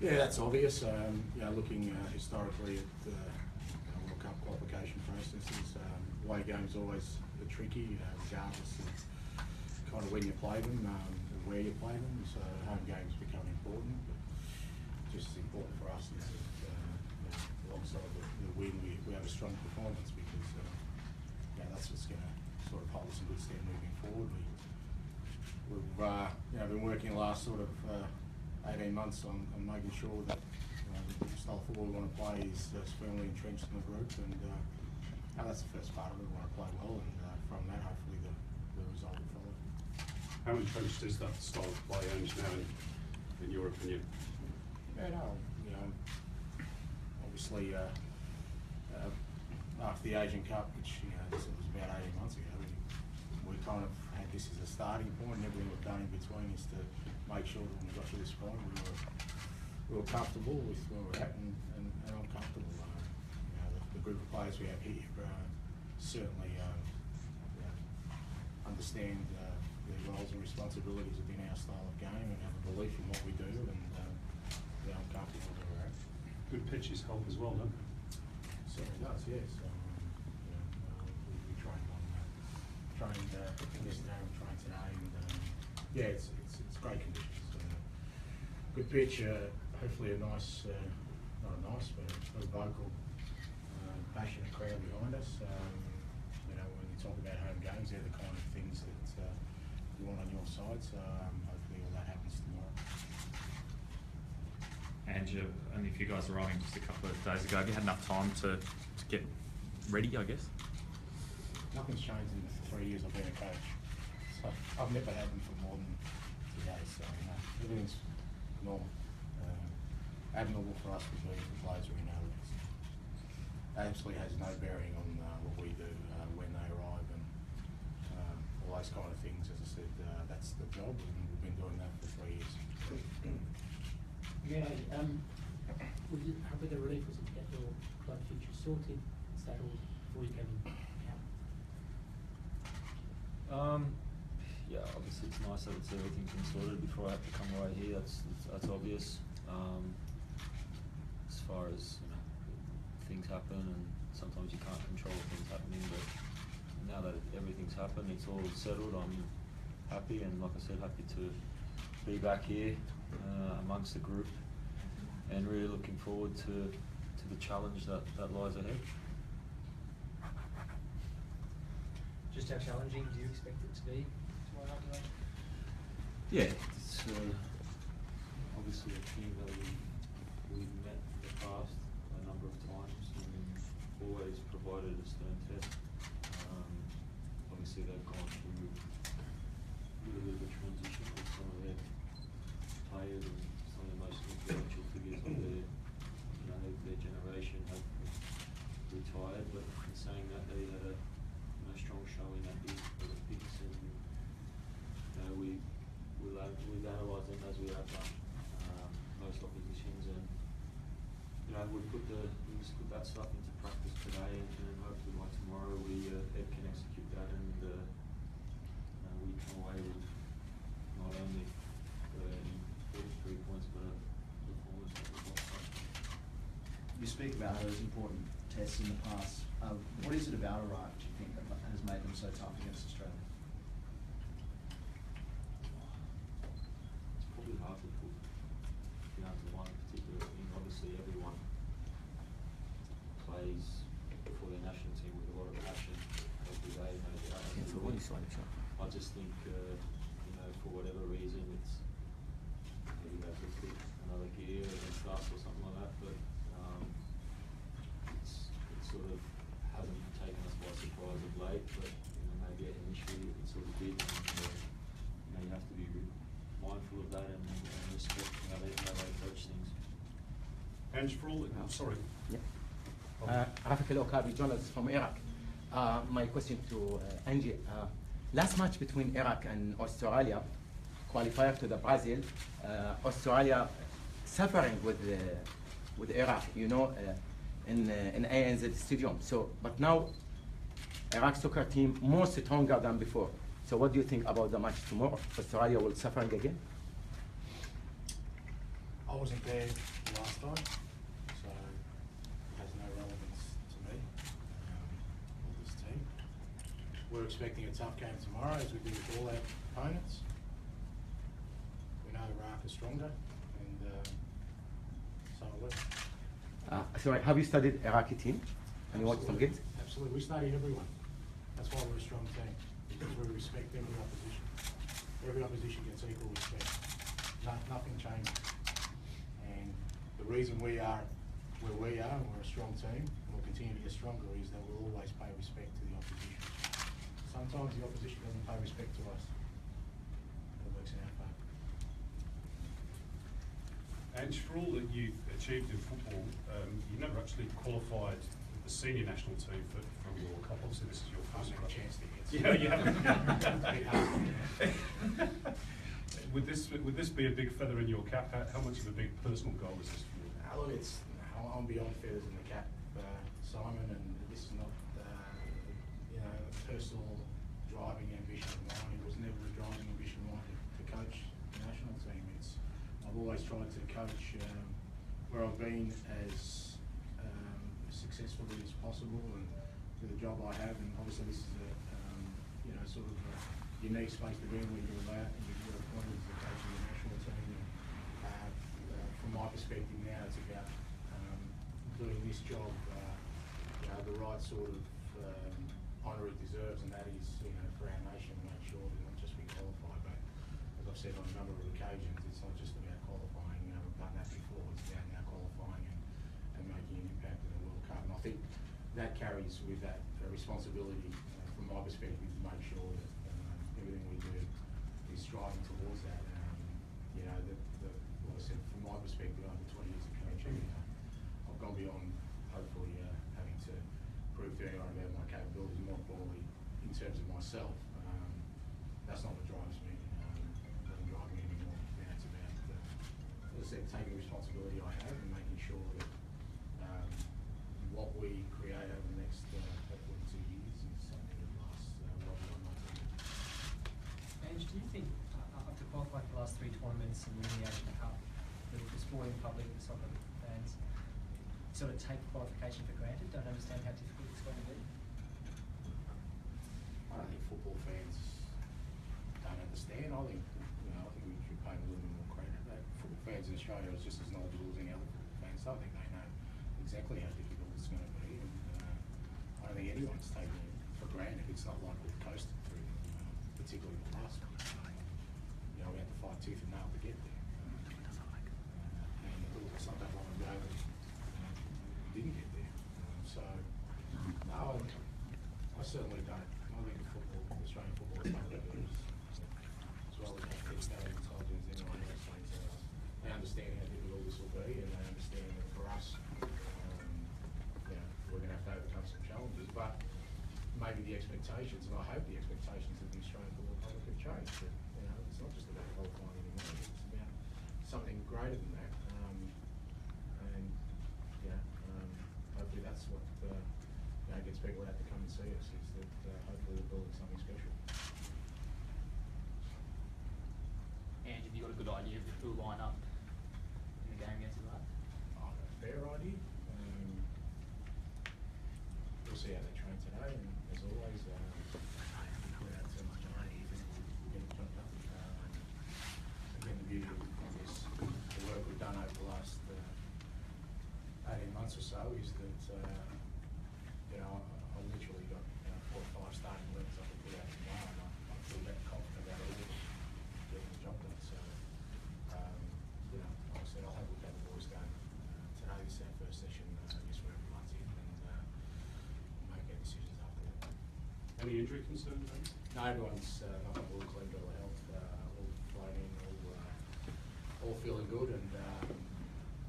Yeah, that's obvious. Looking historically at World Cup qualification processes, away games always are tricky, regardless of kind of when you play them and where you play them. So home games become important, but just as important for us is that alongside the win, we have a strong performance, because that's what's going to sort of hold us in good stead moving forward. We've been working the last sort of 18 months on making sure that the style of football we want to play is firmly entrenched in the group, and that's the first part of it. We want to play well, and from that, hopefully, the result will follow. How entrenched is that style of play, Ange, now, in your opinion? Obviously, after the Asian Cup, which this was about 18 months ago, we kind of had this as a starting point, and everything we've done in between is to make sure that when we got to this point, we were comfortable with where we're at, and I'm comfortable. The group of players we have here certainly understand their roles and responsibilities within our style of game, and have a belief in what we do, and I'm comfortable where we're at. Good pitches help as well, don't they? Certainly does, yes. We trained yesterday, we trained today, and it's great conditions. Good pitch, hopefully a nice, not a nice, but a vocal, passionate crowd behind us. When you talk about home games, they're the kind of things that you want on your side, so hopefully all that happens tomorrow. And only if you guys are arriving just a couple of days ago, have you had enough time to get ready, I guess? Nothing's changed in the 3 years I've been a coach. So I've never had them for more than 2 days, so everything's normal. Admirable for us with the players we know. It absolutely has no bearing on what we do when they arrive, and all those kind of things. As I said, that's the job, and we've been doing that for 3 years. How big a relief was it to get your club future sorted, settled, before you came in? Yeah, obviously it's nice that everything's been sorted before I have to come away here. That's obvious. As far as things happen, and sometimes you can't control things happening, but now that everything's happened, it's all settled. I'm happy, and like I said, happy to be back here amongst the group, and really looking forward to the challenge that lies ahead. Just how challenging do you expect it to be tomorrow night? Yeah, it's obviously a team that we've met in the past a number of times, and always provided a stern test. Obviously they've gone through a little bit of a transition with some of their players and some of the most influential figures of their generation have retired, but in saying that, they had a strong showing at the Olympics, and we've analysed them as we have done most oppositions, and we put that stuff into practice today, and hopefully by tomorrow Ed can execute that, and we come away with not only important 3 points, but a performance that was well done. You speak about those important tests in the past. What is it about Iraq, do you think, that has made them so tough against Australia? It's probably hard to put down to one particular thing. Obviously, everyone plays for their national team with a lot of passion every day, no doubt. I just think, for whatever reason, maybe they have to put another gear against us or something like that, but it sort of hasn't taken us by surprise of late, but maybe initially it sort of did, and you have to be mindful of that and respect how they approach things. Ange, for all sorry. Yeah. Rafik Al-Okabi, journalist from Iraq. My question to Angie. Last match between Iraq and Australia, qualifier to the Brazil, Australia suffering with Iraq, in ANZ Stadium. But now Iraq soccer team more stronger than before. So what do you think about the match tomorrow? Australia will suffering again? I wasn't there last time, so it has no relevance to me or this team. We're expecting a tough game tomorrow, as we do with all our opponents. We know Iraq is stronger, and so are we. Sorry, have you studied Iraqi team? And you watched some games? Absolutely, we study everyone. That's why we're a strong team, because we respect every opposition. Every opposition gets equal respect. Nothing changes. And the reason we are where we are, and we're a strong team, and we'll continue to get stronger, is that we'll always pay respect to the opposition. Sometimes the opposition doesn't pay respect to us. It works in our favour. And for all that you've achieved in football, you never actually qualified the senior national team from your World Cup. Obviously, this is your I first haven't had a chance to get Yeah, you haven't. It's Would this be a big feather in your cap? How much of a big personal goal is this for you? Look, I'm beyond feathers in the cap, Simon, and this is not, a personal driving ambition of mine. It was never a driving ambition of mine to coach the national team. I've always tried to coach where I've been as successfully as possible, and with the job I have. And obviously, this is a sort of a unique space to be in when you're that and you're appointed as the coach of the national team. And, from my perspective now, it's about doing this job, the right sort of honour it deserves, and that is, for our nation, to make sure that not just we qualify, but as I've said on a number of occasions, it's not just about qualifying. We've done that before. It's about now qualifying and making an impact in the World Cup. And I think that carries with that responsibility, from my perspective, to make sure that everything we do is striving towards that. Like I said, from my perspective, over 20 years of coaching, I've gone beyond, hopefully, having to prove to anyone about my capabilities, more importantly, in terms of myself. That's not what drives me. It doesn't drive me anymore. Now it's about, as I said, taking the responsibility I have and making sure that what we create over the next hopefully 2 years is something that lasts well beyond my time. Ange, do you think, after qualifying for the last 3 tournaments and winning the Asian Cup, the sporting public, the soccer fans, sort of take qualification for granted, don't understand how difficult it's going to be? I don't think football fans don't understand. I think we should pay them a little bit more credit. Football fans in Australia are just as knowledgeable as any other football fans. So I think they know exactly how difficult it's going to be, and I don't think anyone's taking it for granted. It's not like we've coasted through, particularly the last one. We had to fight tooth and nail to get there. And it's not that long ago that we didn't get there. No, I certainly don't. I think Australian football is one of the best, as well as intelligence, anyone else. They understand how difficult this will be, and they understand that for us, we're going to have to overcome some challenges. But maybe the expectations, and I hope the expectations of the Australian football public have changed. That, it's not just about qualifying anymore. It's about something greater than that. Hopefully that's what gets people out to come and see us. Is that hopefully we're building something special. And have you got a good idea of who will line up in the game against Iraq? I've got a fair idea. We'll see how they train today, and as always, without too much money, get jumped up. Again, the beauty of the work we've done over the last 18 months or so is that I literally got 4 or 5 starting levels I could put out tomorrow, and I feel that confident about all of them getting the job done. So, like I said, I hope we've got the boys going today. This is our first session, just where everyone's in, and make our decisions after that. Any injury concerns, Ben? No, everyone's not all clean bill of health, all playing, all feeling good, and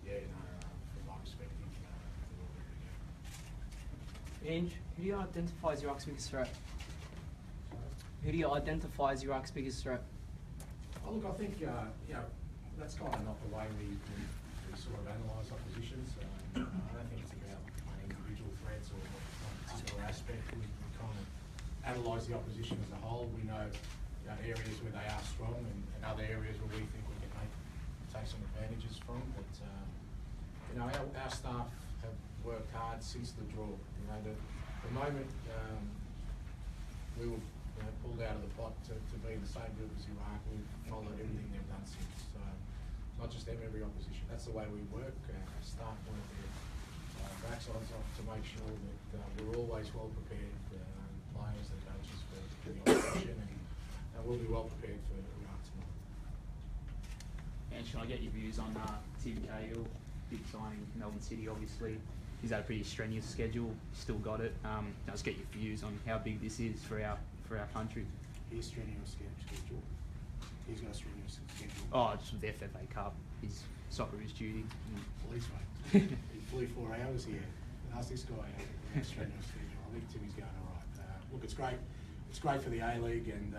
from my perspective, we're all good to go. Ange, who do you identify as Iraq's biggest threat? Who do you identify as Iraq's biggest threat? Oh, look, I think that's kind of not the way we sort of analyse oppositions. I don't think it's about individual threats or one particular aspect. We kind of analyse the opposition as a whole. We know areas where they are strong and other areas where we think we can take some advantages from. you know, our staff have worked hard since the draw. You know, the moment we were pulled out of the pot to be in the same group as Iraq, we've followed everything they've done since. Not just them, every opposition. That's the way we work. Our staff work their backsides off to make sure that we're always well prepared, players and coaches for the opposition, and we'll be well prepared for Iraq tomorrow. And should I get your views on Tim Cahill, big signing, Melbourne City obviously. He's had a pretty strenuous schedule, still got it. Let's get your views on how big this is for our country. His strenuous schedule. He's got a strenuous schedule. Oh, just with the FFA Cup, his soccer is duty. Police, mate. He flew 4 hours here. Ask this guy how strenuous schedule. I think Timmy's going all right. Look, it's great. It's great for the A-League, and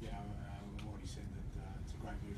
you know, we've already said that it's a great move